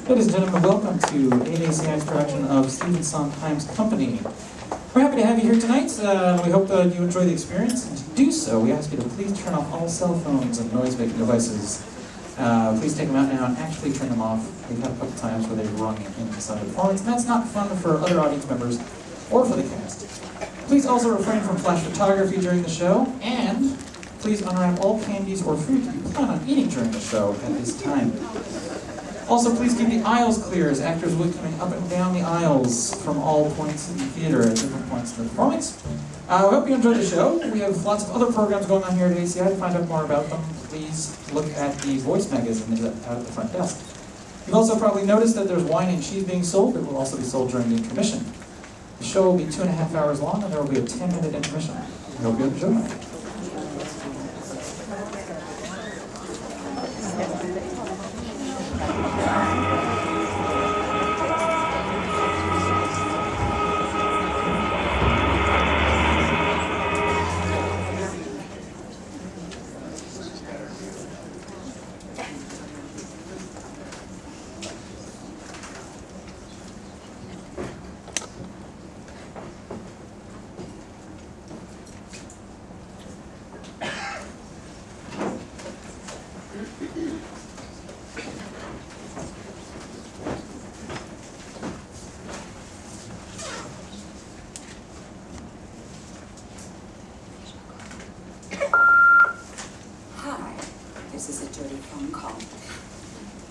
Ladies and gentlemen, welcome to AACI's production of Stephen Sondheim's Company. We're happy to have you here tonight. We hope you enjoy the experience. And to do so, we ask you to please turn off all cell phones and noise-making devices. Please take them out now and actually turn them off. We've had a couple times where they've rung inside the performance, and that's not fun for other audience members or for the cast. Please also refrain from flash photography during the show, and please unwrap all candies or fruit that you plan on eating during the show at this time. Also, please keep the aisles clear as actors will be coming up and down the aisles from all points in the theater at different points in the performance. I hope you enjoyed the show. We have lots of other programs going on here at ACI. To find out more about them, please look at the Voice magazine out at the front desk. You've also probably noticed that there's wine and cheese being sold. It will also be sold during the intermission. The show will be 2.5 hours long, and there will be a 10-minute intermission. I hope you enjoy it.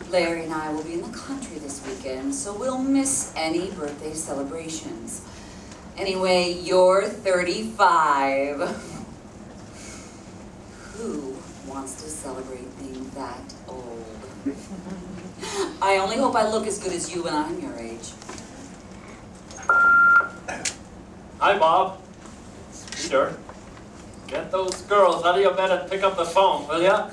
Larry and I will be in the country this weekend, so we'll miss any birthday celebrations. Anyway, you're 35. Who wants to celebrate being that old? I only hope I look as good as you when I'm your age. Hi, Bob. It's Peter. Get those girls out of your bed and pick up the phone, will ya?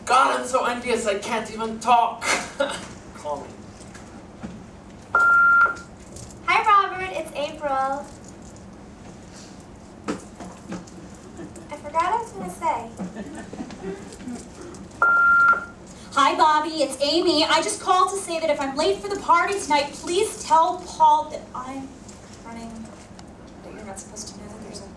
God, I'm so envious I can't even talk. Call me. Hi, Robert. It's April. I forgot what I was going to say. Hi, Bobby. It's Amy. I just called to say that if I'm late for the party tonight, please tell Paul that I'm running. That you're not supposed to know that there's a...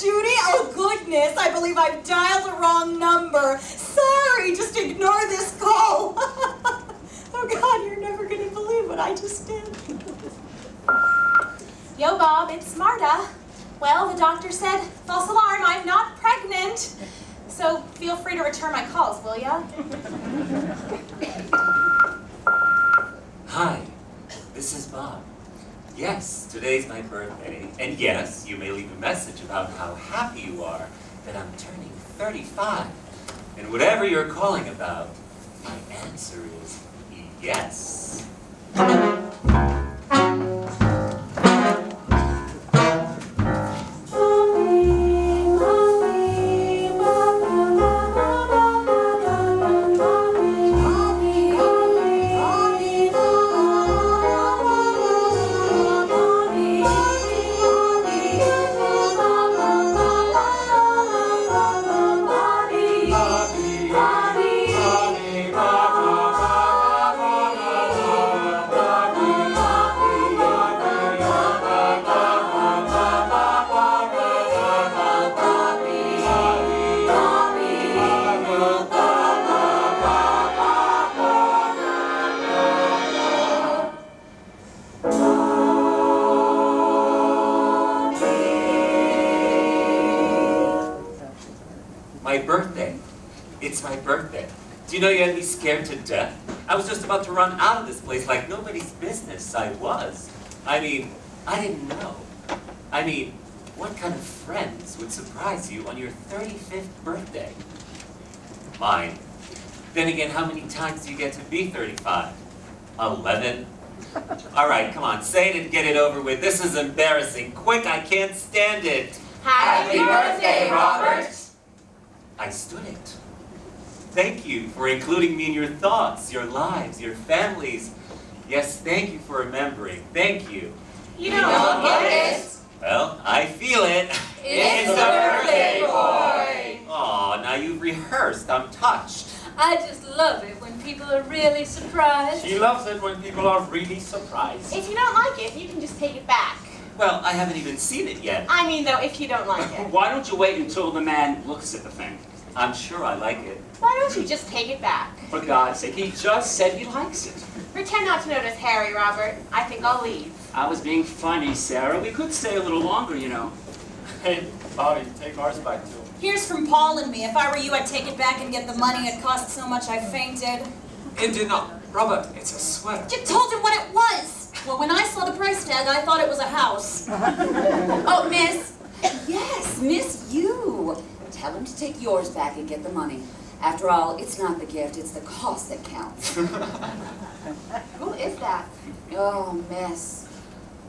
Judy, oh goodness, I believe I've dialed the wrong number. Sorry, just ignore this call. Oh God, you're never gonna believe what I just did. Yo, Bob, it's Marta. Well, the doctor said, false alarm, I'm not pregnant. So feel free to return my calls, will ya? Hi, this is Bob. Yes, today's my birthday, and yes, you may leave a message about how happy you are that I'm turning 35. And whatever you're calling about, my answer is yes. My birthday. It's my birthday. Do you know you had me scared to death? I was just about to run out of this place like nobody's business. I was. I mean, I didn't know. I mean, what kind of friends would surprise you on your 35th birthday? Mine. Then again, how many times do you get to be 35? 11? All right, come on, say it and get it over with. This is embarrassing. Quick, I can't stand it. Happy birthday, Robert! I stood it. Thank you for including me in your thoughts, your lives, your families. Yes, thank you for remembering. Thank you. You don't get it. Well, I feel it. It's the birthday boy. Aw, now Now you've rehearsed. I'm touched. I just love it when people are really surprised. She loves it when people are really surprised. If you don't like it, you can just take it back. Well, I haven't even seen it yet. I mean, though, if you don't like it. Why don't you wait until the man looks at the thing? I'm sure I like it. Why don't you just take it back? For God's sake, he just said he likes it. Pretend not to notice Harry, Robert. I think I'll leave. I was being funny, Sarah. We could stay a little longer, you know. Hey, Bobby, take ours back too. Here's from Paul and me. If I were you, I'd take it back and get the money. It cost so much I fainted. And do not. Robert, it's a sweater. You told him what it was. Well, when I saw the price tag, I thought it was a house. Oh, miss. Yes, miss you. Tell him to take yours back and get the money. After all, it's not the gift, it's the cost that counts. Who is that? Oh, miss.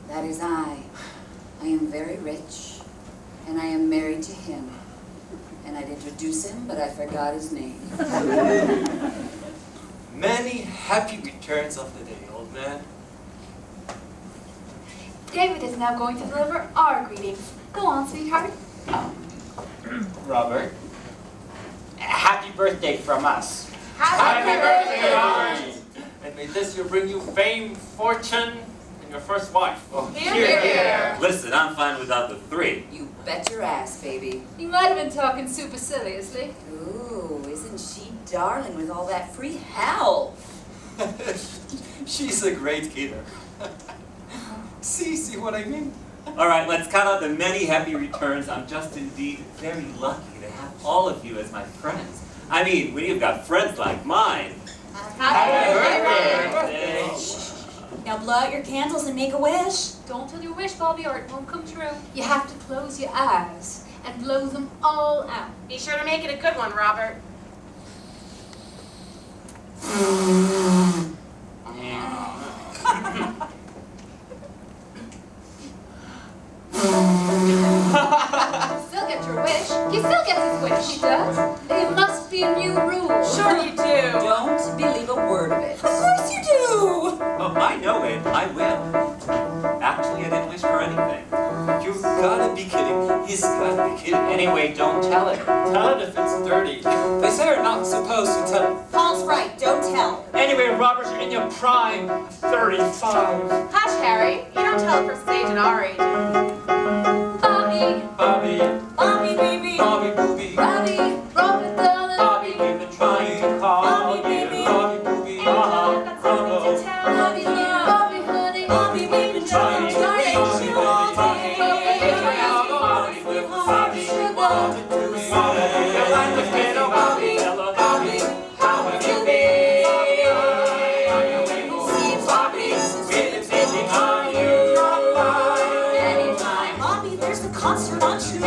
That is I. I am very rich, and I am married to him. And I'd introduce him, but I forgot his name. Many happy returns of the day, old man. David is now going to deliver our greetings. Go on, sweetheart. Robert, happy birthday from us. Happy birthday, Robert! And may this year bring you fame, fortune, and your first wife. Oh, Here. Listen, I'm fine without the 3. You bet your ass, baby. You might have been talking superciliously. Ooh, isn't she darling with all that free hell? She's a great kidder. See what I mean? All right, let's count out the many happy returns. I'm just indeed very lucky to have all of you as my friends. I mean, when you've got friends like mine. Happy birthday. Now blow out your candles and make a wish. Don't tell your wish, Bobby, or it won't come true. You have to close your eyes and blow them all out. Be sure to make it a good one, Robert. Still get your wish. He still gets his wish. He does. It must be a new rule. Sure you do. Don't believe a word of it. Of course you do. Oh, I know it. I will. Actually, I didn't wish for anything. You gotta be kidding. He's gotta be kidding. Anyway, don't tell it. Tell it if it's dirty. They say you're not supposed to tell. Paul's right. Don't tell. Anyway, Robert, you're in your prime. 35. Hush, Harry. You don't tell first stage at our age. Bobby, Bobby, Bobby, baby. Bobby booby. Robbie, Robert, darling. Bobby, we've been trying to call Bobby, you. baby. Bobby booby. Uh-huh. Bobby, love. Bobby, honey. Bobby, we've been trying to reach you all day. Bobby, there's the concert on Tuesday.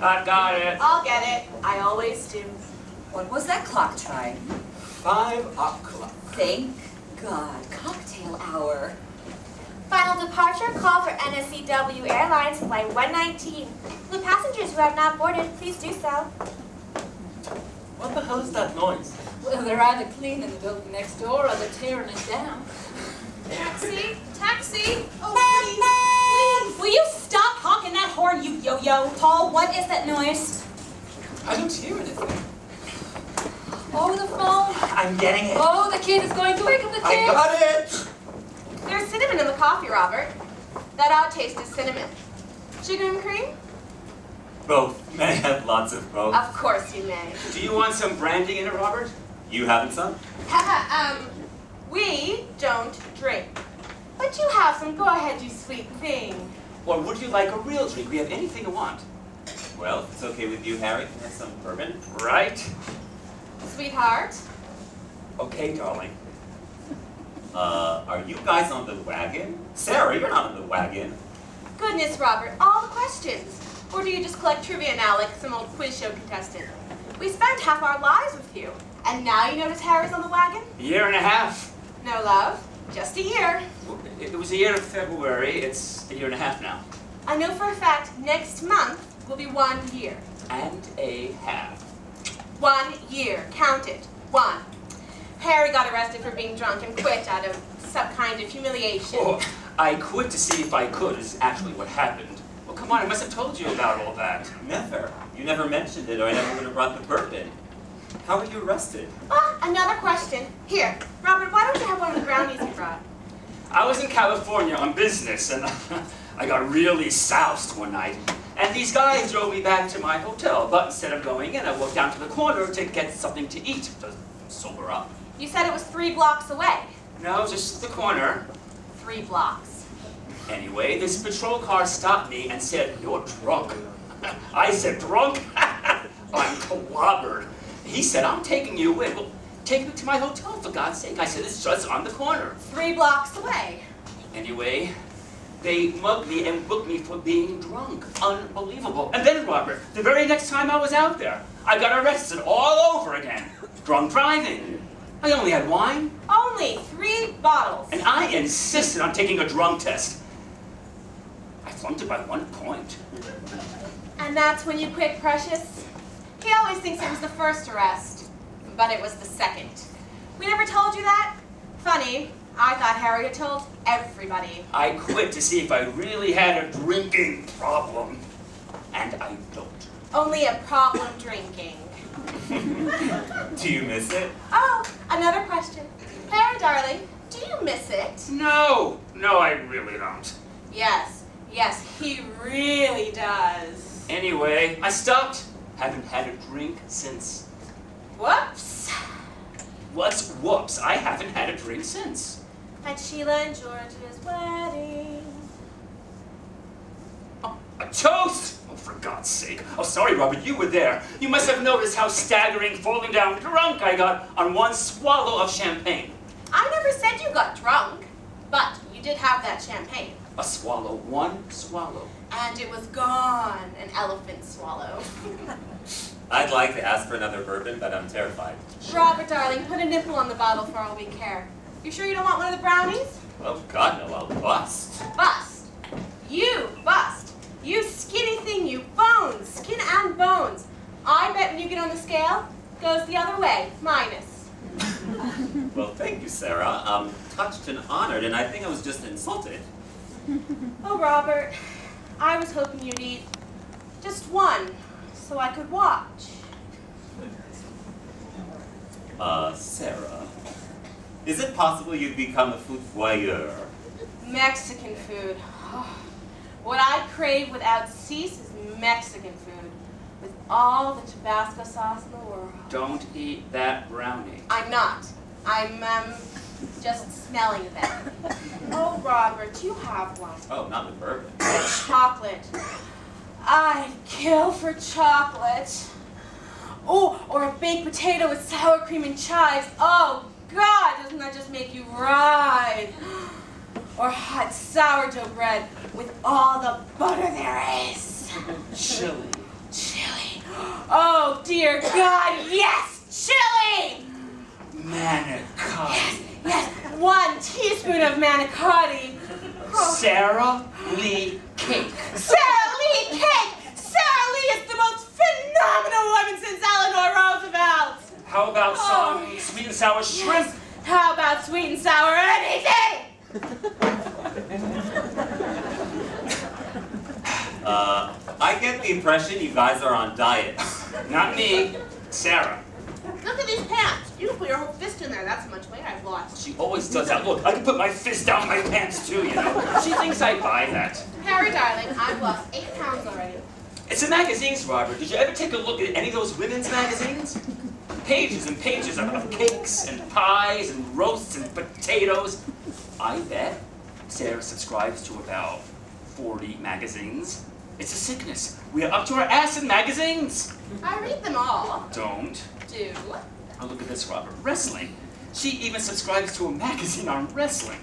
I got it. I'll get it. I always do. What was that clock chime? 5 o'clock. Thank God. Cocktail hour. Final departure call for NSCW Airlines Flight 119. For the passengers who have not boarded, please do so. What the hell is that noise? Well, they're either cleaning the building next door or they're tearing it down. Taxi! Taxi! Oh, please! Will you stop honking that horn, you yo-yo? Paul, what is that noise? I don't hear anything. Oh, the phone. I'm getting it. Oh, the kid is going to wake up the I kid. got it! There's cinnamon in the coffee, Robert. That odd taste is cinnamon. Sugar and cream? Both. May I have lots of both? Of course you may. Do you want some brandy in it, Robert? You having some? We don't drink. But you have some. Go ahead, you sweet thing. Or would you like a real drink? We have anything you want. Well, if it's okay with you, Harry, can I have some bourbon? Right? Sweetheart? Okay, darling. Are you guys on the wagon? Sarah, you're not on the wagon. Goodness, Robert, all the questions. Or do you just collect trivia now like some old quiz show contestant? We spent half our lives with you, and now you notice Harry's on the wagon? A year and a half. No love, just a year. It was a year in February. It's a year and a half now. I know for a fact next month will be 1 year. And a half. 1 year, count it, 1. Harry got arrested for being drunk and quit out of some kind of humiliation. Oh, I quit to see if I could is actually what happened. Well, come on, I must have told you about all that. Never. You never mentioned it, or I never would have brought the bourbon. How were you arrested? Ah, another question. Here, Robert, why don't you have one of the brownies you brought? I was in California on business, and I got really soused one night. And these guys drove me back to my hotel, but instead of going in, I walked down to the corner to get something to eat to sober up. You said it was 3 blocks away. No, just the corner. 3 blocks. Anyway, this patrol car stopped me and said, "You're drunk." I said, "Drunk?" I'm clobbered. He said, "I'm taking you away." Well, take me to my hotel, for God's sake. I said, "It's just on the corner." 3 blocks away. Anyway, they mugged me and booked me for being drunk. Unbelievable. And then, Robert, the very next time I was out there, I got arrested all over again. Drunk driving. I only had wine. Only 3 bottles. And I insisted on taking a drunk test. I flunked it by 1 point. And that's when you quit, Precious? He always thinks it was the first arrest, but it was the second. We never told you that? Funny, I thought Harry had told everybody. I quit to see if I really had a drinking problem. And I don't. Only a problem drinking. Do you miss it? Oh, another question. Harry, darling, do you miss it? No, I really don't. Yes, he really does. Anyway, I stopped. Haven't had a drink since. Whoops. What's whoops? I haven't had a drink since. At Sheila and George's wedding. Oh, a toast! Oh, for God's sake. Oh, sorry, Robert, you were there. You must have noticed how staggering, falling down drunk I got on 1 swallow of champagne. I never said you got drunk, but you You did have that champagne. A swallow, one swallow. And it was gone, an elephant swallow. I'd like to ask for another bourbon, but I'm terrified. Robert, darling, put a nipple on the bottle for all we care. You sure you don't want one of the brownies? Oh, God, no, I'll bust. Bust. You bust. You skinny thing, you bones, skin and bones. I bet when you get on the scale, goes the other way, minus. Well, thank you, Sarah. I'm touched and honored, and I think I was just insulted. Oh, Robert, I was hoping you'd eat just one, so I could watch. Sarah, is it possible you've become a food voyeur? Mexican food. Oh, what I crave without cease is Mexican food, with all the Tabasco sauce in the world. Don't eat that brownie. I'm not. I'm, just smelling them. Oh, Robert, you have one. Oh, not with bourbon. Chocolate. I'd kill for chocolate. Oh, or a baked potato with sour cream and chives. Oh, God, doesn't that just make you writhe? Or hot sourdough bread with all the butter there is. Chili. Chili. Oh, dear God, yes, chili! Manicotti. Yes, 1 teaspoon of manicotti. Oh. Sarah Lee cake. Sarah Lee cake! Sarah Lee is the most phenomenal woman since Eleanor Roosevelt! How about some sweet and sour shrimp? Yes. How about sweet and sour anything? I get the impression you guys are on diets. Not me. Sarah. Look at these pants. You can put your whole fist in there. That's how much weight I've lost. She always does that. Look, I can put my fist down my pants too, you know. She thinks I buy that. Harry, darling, I've lost 8 pounds already. It's in magazines, Robert. Did you ever take a look at any of those women's magazines? Pages and pages of cakes and pies and roasts and potatoes. I bet Sarah subscribes to about 40 magazines. It's a sickness. We are up to our ass in magazines. I read them all. Don't. Do. Now look at this, Robert. Wrestling. She even subscribes to a magazine on wrestling.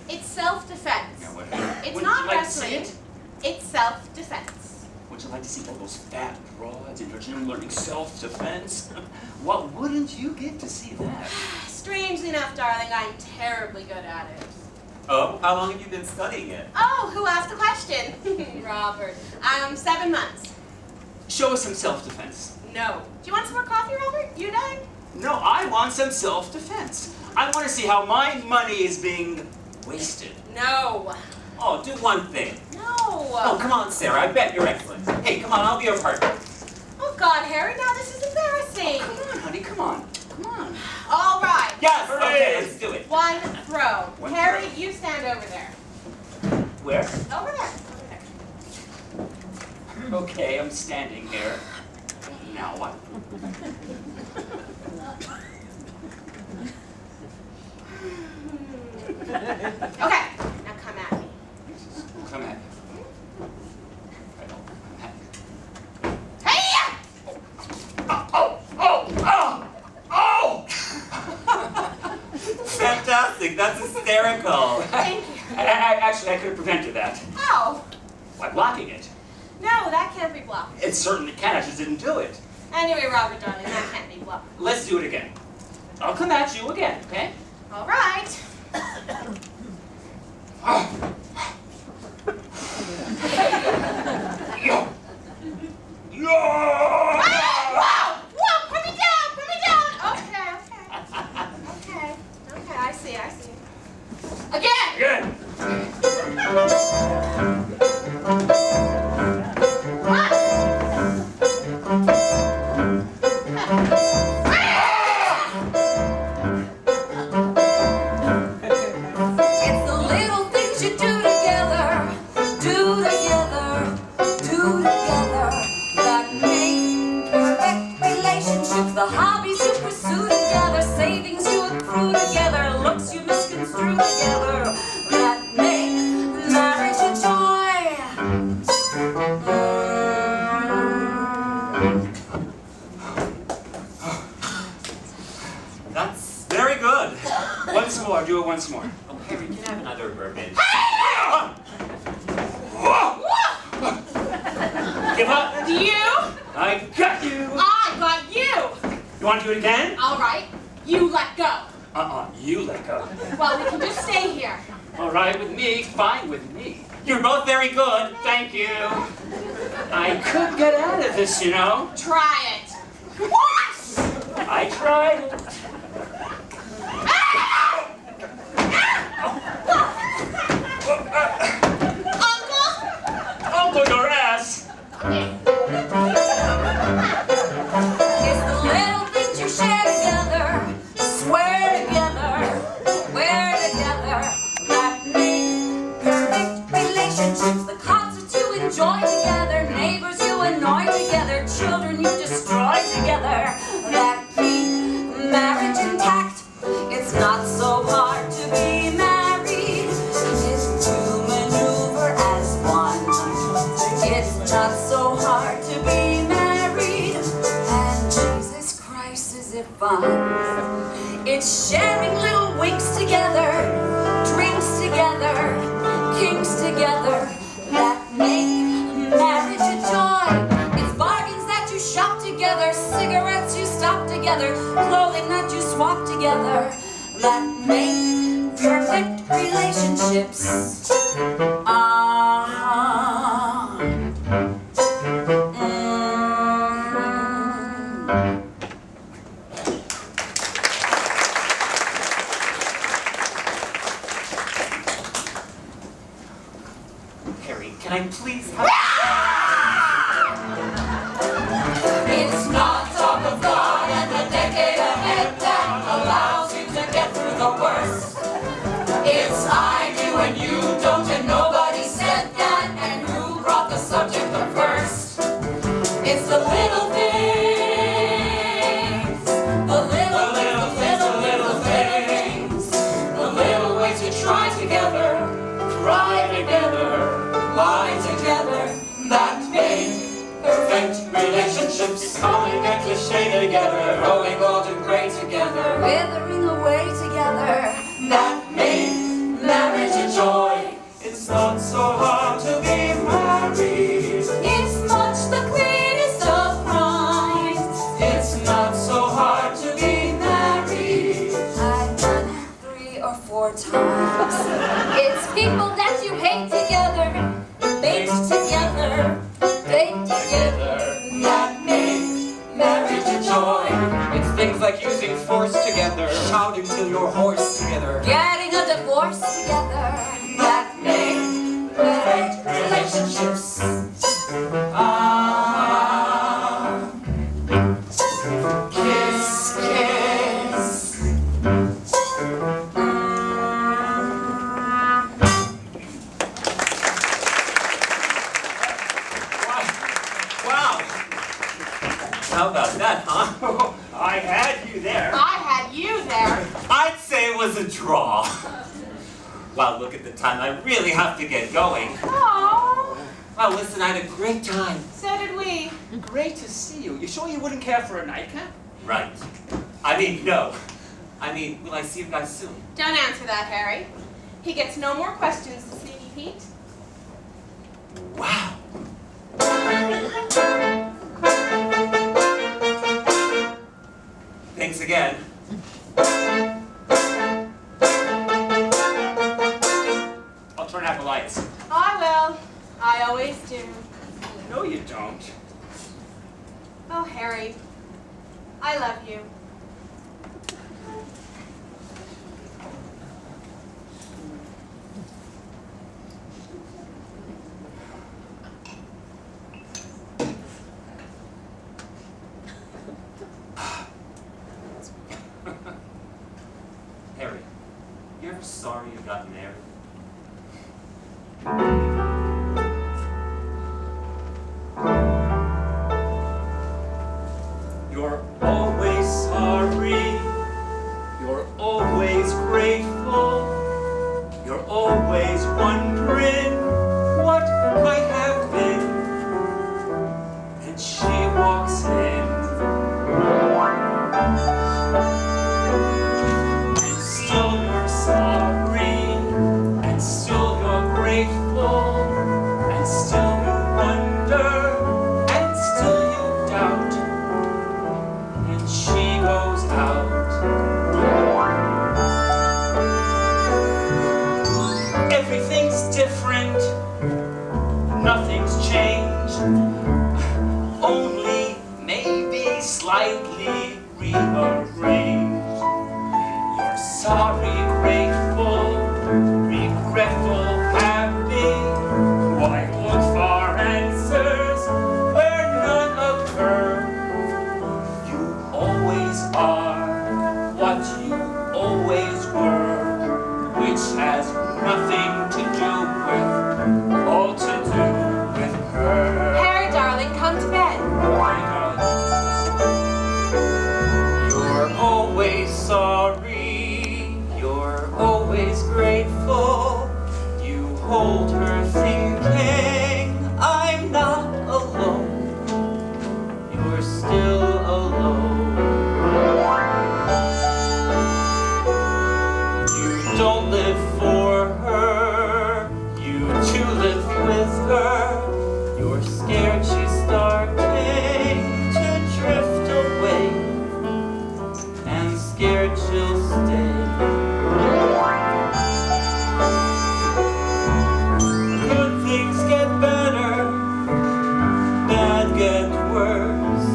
It's self-defense. Yeah, what? It's Wouldn't not you like to see wrestling. it? It's self-defense. Would you like to see all those fat broads in your gym learning self-defense? What wouldn't you get to see that? Strangely enough, darling, I'm terribly good at it. Oh, how long have you been studying it? Oh, who asked the question? Robert. 7 months. Show us some self-defense. No. Do you want some more coffee, Robert? You done? No, I want some self-defense. I want to see how my money is being wasted. No. Oh, do one thing. No. Oh, come on, Sarah. I bet you're excellent. Hey, come on, I'll be your partner. Oh, God, Harry, now this is embarrassing. Come on, honey, come on. Come on. All right. Yes, Hooray! okay, let's do it. One throw. One Harry, throw. you stand over there. Where? Over there. Okay, I'm standing here. Now what? Okay, now come at me. Come at me. I don't come at me. Hey! Oh! Fantastic, that's hysterical. Thank you. Actually, I could have prevented that How? by blocking it. No, that can't be blocked. It certainly can. I just didn't do it. Anyway, Robert, darling, that can't be blocked. Let's do it again. I'll come at you again, okay? All right. Yo! Yo! Whoa! Whoa! Put me down! Put me down! Okay, okay. Okay. Okay, I see, I see. Again! Again! It's the little things you do together that make perfect relationships. The hobbies you pursue together, savings you accrue together, looks you misconstrue together that make marriage a joy. That's very good. Once more, do it once more. Oh, Harry, can I have another bourbon? Hey! want to do it again? All right, you let go. You let go. Well, we can just stay here. All right with me, fine with me. You're both very good, thank you. I could get out of this, you know. Try it. I tried it. Uncle, your ass. It's the little things you share together, swear together, wear together, that make perfect relationships. The concerts you enjoy together, neighbors you annoy together, children you destroy together, that keep marriage intact. It's not so hard to be married. It's to maneuver as one. It's not so hard to be married. And Jesus Christ, is it fun? It's sharing little winks together, drinks together, kinks together, that make marriage a joy. It's bargains that you shop together, cigarettes you stop together, clothing that you swap together, that make perfect relationships. Harry, can I please have... It's not talk of God and the decade ahead that allows you to get through the worst. It's I do and you don't and nobody said that, and who brought the subject up first. It's the little things, the little things, the little ways you try together, cry together, lie together, that make perfect relationships. Coming a cliche together, growing old and gray together, withering away together, that make marriage a joy. It's not so hard to be married. It's much the cleanest of crimes. It's not so hard to be married. I've done it 3 or 4 times. It's people that you hate together, bait together, bait together, that make marriage a joy. It's things like using force together, shouting till you're hoarse together. Getting a divorce together, that make perfect relationships. Kiss, kiss. Wow. How about that, huh? I had you there. I had you there. I'd say it was a draw. Wow, look at the time. I really have to get going. Oh, Well, listen, I had a great time. so did we. Great to see you. You sure you wouldn't care for a nightcap? Right. I mean, no. I mean, will I see you guys soon? Don't answer that, Harry. He gets no more questions, the Sneaky Pete. Wow. Thanks again. I'll turn out the lights. I will. I always do. No, you don't. Oh, Harry, I love you. Harry, you ever sorry you got married? You're always sorry. You're always grateful. You're always wondering what might have been. And she walks in. And still you're sorry. And still you're grateful. And still you wonder. And still you doubt. And she things change, only maybe slightly rearranged. You're sorry, grateful, regretful, happy. Why look for answers where none occur? You always are what you always were, which has nothing to do with, all to do with her. Harry, darling, come to bed. You're always sorry, you're always grateful. You hold her thinking, I'm not alone. You're still alone. You don't live for her, you too live with her. You're scared she's starting to drift away, and scared she'll stay. Good things get better, bad get worse.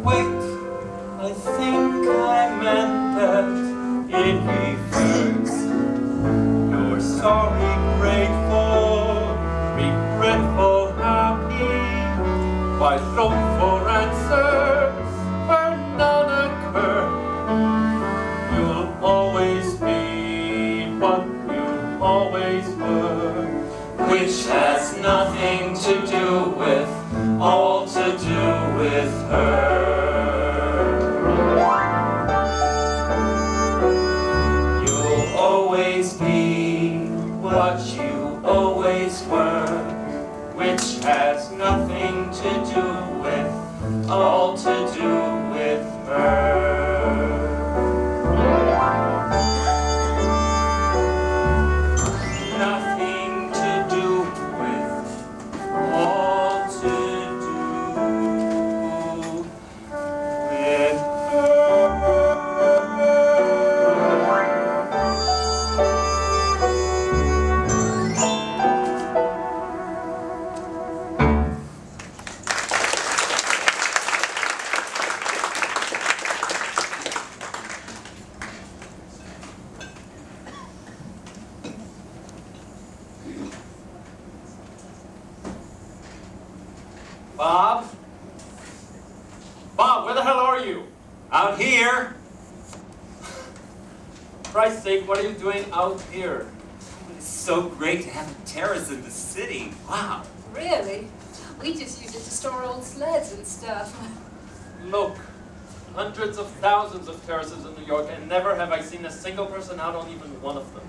Wait, I think I meant that in reverse. You're sorry, grateful, regretful, happy. Why look for answers where none occur? You'll always be what you always were, which has nothing to do with, all to do with her. You'll always be what you always were, which has nothing to do with, all to do with her. Nothing to do with, all to do with her. Bob? Bob, where the hell are you? Out here, For Christ's sake, what are you doing out here? it's so great to have a terrace in the city. Wow. Really? We just use it to store old sleds and stuff. Look, hundreds of thousands of terraces in New York, and never have I seen a single person out on even one of them.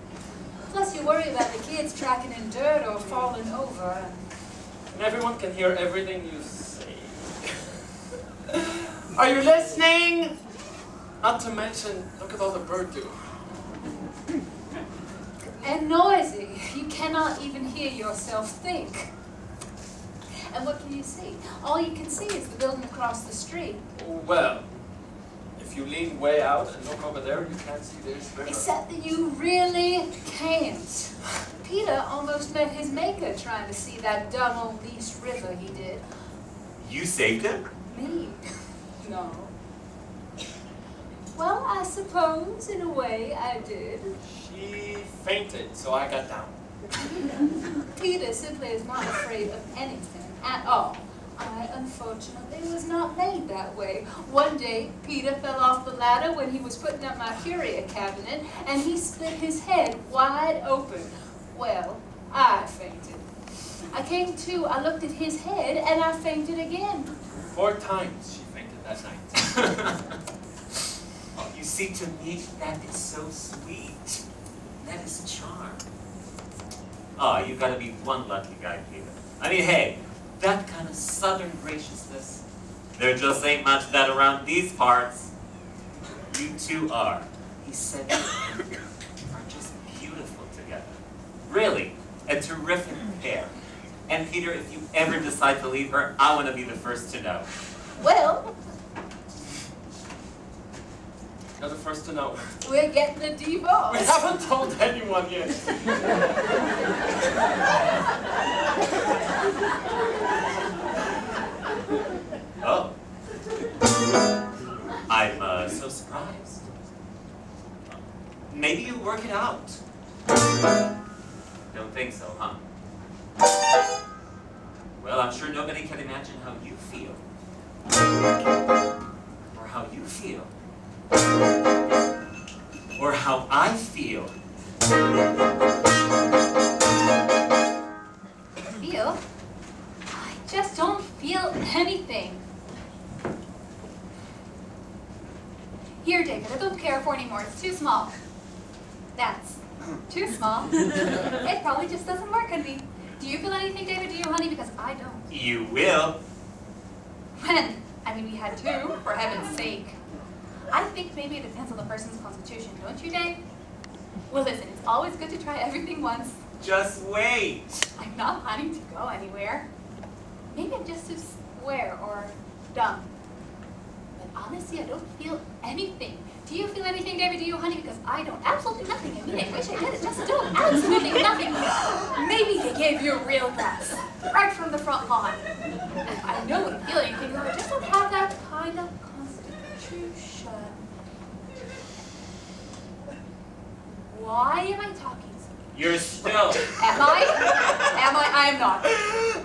Plus, you worry about the kids tracking in dirt or falling over. And everyone can hear everything you say. Are you listening? Not to mention, look at all the birds do. And noisy. You cannot even hear yourself think. And what can you see? All you can see is the building across the street. Oh, well, if you lean way out and look over there, you can't see this river. Except that you really can't. Peter almost met his maker trying to see that dumb old East River he did. You saved him? Me? No. Well, I suppose, in a way, I did. She fainted, so I got down. Peter simply is not afraid of anything at all. I, unfortunately, was not made that way. One day, Peter fell off the ladder when he was putting up my curio cabinet, and he split his head wide open. Well, I fainted. I came to, I looked at his head, and I fainted again. 4 times she fainted that night. You see, to me, that is so sweet. That is charm. Oh, you gotta be one lucky guy, Peter. I mean, hey, that kind of southern graciousness, there just ain't much of that around these parts. You two are, he said, are just beautiful together. Really, a terrific pair. And Peter, if you ever decide to leave her, I want to be the first to know. Well, You're the first to know. we're getting a divorce. We haven't told anyone yet. maybe you work it out. Don't think so, huh? Well, I'm sure nobody can imagine how you feel. Or how you feel. Or how I feel. Feel? I just don't feel anything. Here, David, I don't care for anymore. It's too small. That's too small. It probably just doesn't work on me. Do you feel anything, David? Do you, honey? Because I don't. You will. When? I mean, we had two, for heaven's sake. I think maybe it depends on the person's constitution, don't you, Dave? Well, listen, it's always good to try everything once. Just wait. I'm not planning to go anywhere. Maybe I'm just too square or dumb. But honestly, I don't feel anything. Do you feel anything, David? Do you, honey? Because I don't. Absolutely nothing. I mean, I wish I did. It's just don't. Absolutely nothing. Maybe they gave you a real dress. Right from the front lawn. I know I feel anything, though. I just don't have that kind of constitution. Why am I talking to you? You're still. Am I? Am I? I am not.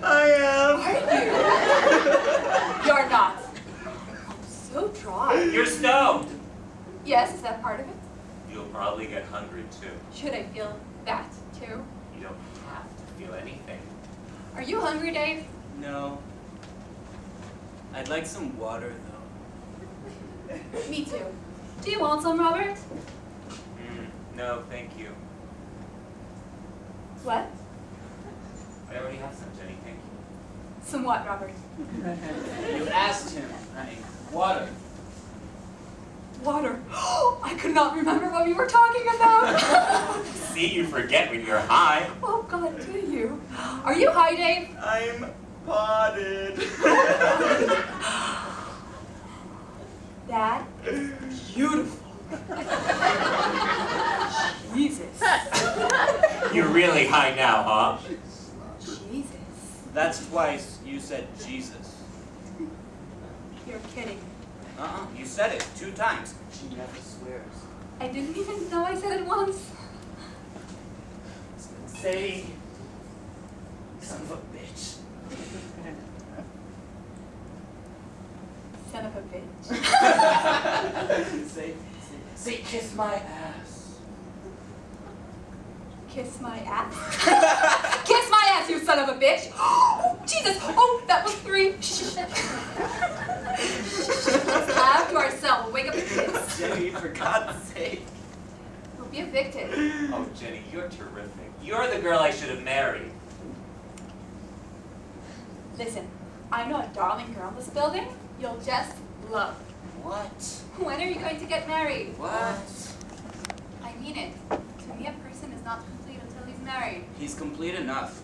I Are you? You're not. I'm so dry. am. You're stoned. Yes, is that part of it? You'll probably get hungry too. Should I feel that too? You don't have to feel anything. Are you hungry, Dave? No. I'd like some water, though. Me too. Do you want some, Robert? No, thank you. What? I already have some, Jenny, thank you. Some what, Robert? You asked him, honey. Water. Water. I could not remember what we were talking about. See, you forget when you're high. Oh, God, do you? Are you high, Dave? I'm potted. That is beautiful. Jesus. You're really high now, huh? Jesus. That's twice you said Jesus. You're kidding. You said it 2 times. She never swears. I didn't even know I said it once. Say, son of a bitch. Son of a bitch. say, kiss my ass. Kiss my ass? Kiss my ass, you son of a bitch! Jesus! Oh, that was 3. Let's laugh to ourselves. We'll wake up the kids. Jenny, for God's sake. We'll be evicted. Oh, Jenny, you're terrific. You're the girl I should have married. Listen, I know a darling girl in this building you'll just love. What? When are you going to get married? What? I mean it. To me, a person is not complete until he's married. He's complete enough.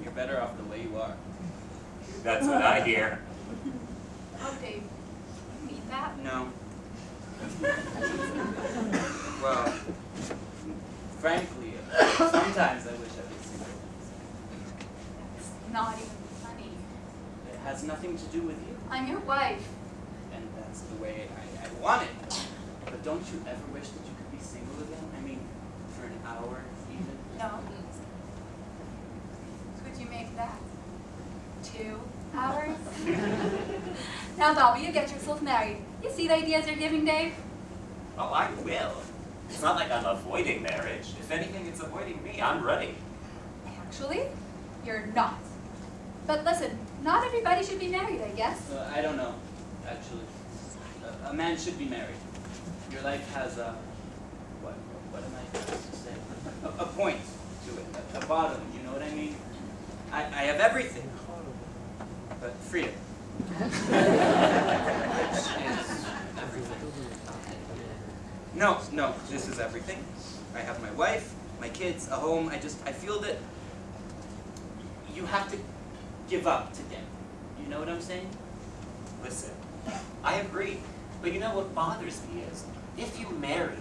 You're better off the way you are. That's what I hear. Oh, Dave, you mean that? No. Well, frankly, sometimes I wish I was single. That's not even funny. It has nothing to do with you. I'm your wife. And that's the way I want it. But don't you ever wish that you could be single again? I mean, for an hour even? No. Could you make that 2 hours? Now, Bobby, you get yourself married. You see the ideas you're giving, Dave? Oh, I will. It's not like I'm avoiding marriage. If anything, it's avoiding me. I'm ready. Actually, you're not. But listen, not everybody should be married, I guess. I don't know, actually. A man should be married. Your life has a, what am I supposed to say? A point to it, a bottom, you know what I mean? I have everything, but freedom. Which is everything. No, this is everything. I have my wife, my kids, a home. I feel that you have to give up to them. You know what I'm saying? Listen, I agree. But you know what bothers me is, if you marry,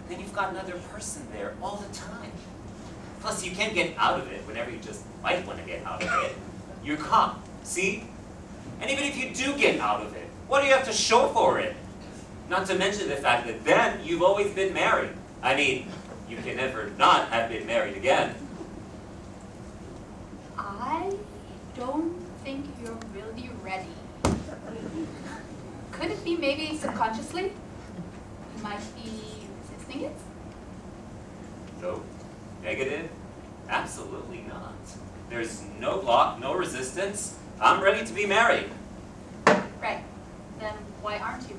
then you've got another person there all the time. Plus, you can't get out of it whenever you just might want to get out of it. You're caught, see? And even if you do get out of it, what do you have to show for it? Not to mention the fact that then you've always been married. I mean, you can never not have been married again. I don't think you're really ready. Could it be maybe subconsciously? You might be resisting it? No. Negative? Absolutely not. There's no block, no resistance. I'm ready to be married. Right. Then why aren't you?